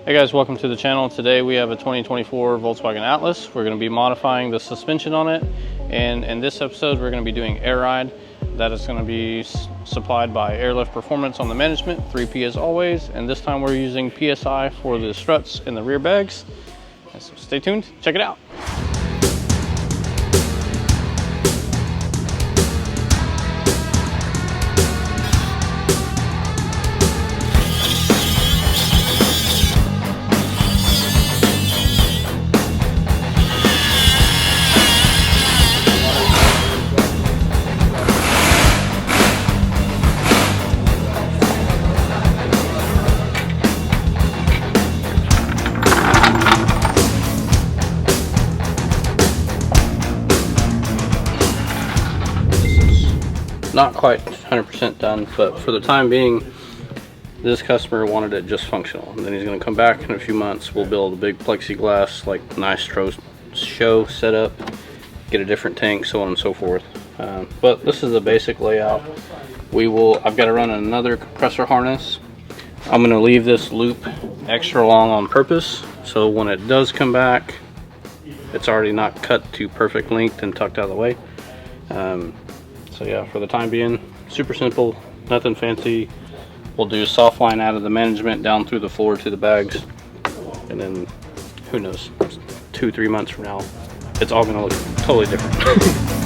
Hey guys, welcome to the channel. Today we have a 2024 Volkswagen Atlas. We're going to be modifying the suspension on it, and in this episode we're going to be doing air ride. That is going to be supplied by Airlift Performance on the management, 3P as always, and this time we're using PSI for the struts and the rear bags. So stay tuned, check it out. Not quite 100% done, but for the time being, this customer wanted it just functional. And then he's going to come back in a few months. We'll build a big plexiglass, like nice show setup, get a different tank, so on and so forth. But this is the basic layout. I've got to run another compressor harness. I'm going to leave this loop extra long on purpose, so when it does come back, it's already not cut to perfect length and tucked out of the way. So yeah, for the time being, super simple, nothing fancy. We'll do soft line out of the management down through the floor to the bags, and then who knows, 2-3 months from now, it's all gonna look totally different.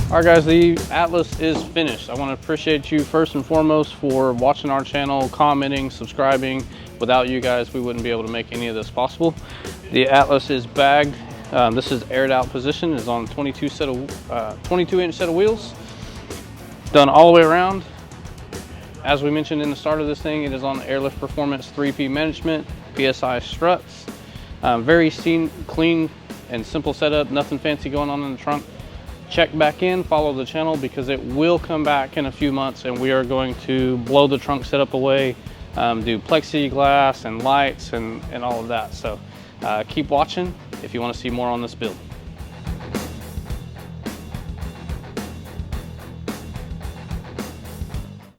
All right guys, the Atlas is finished. I want to appreciate you first and foremost for watching our channel, commenting, subscribing. Without you guys, we wouldn't be able to make any of this possible. The Atlas is bagged. This is aired out position. It's on 22-inch set of wheels. Done all the way around. As we mentioned in the start of this thing, it is on Airlift Performance 3P management, PSI struts. Very clean and simple setup. Nothing fancy going on in the trunk. Check back in, follow the channel, because it will come back in a few months and we are going to blow the trunk setup away, do plexiglass and lights and all of that. So keep watching if you want to see more on this build.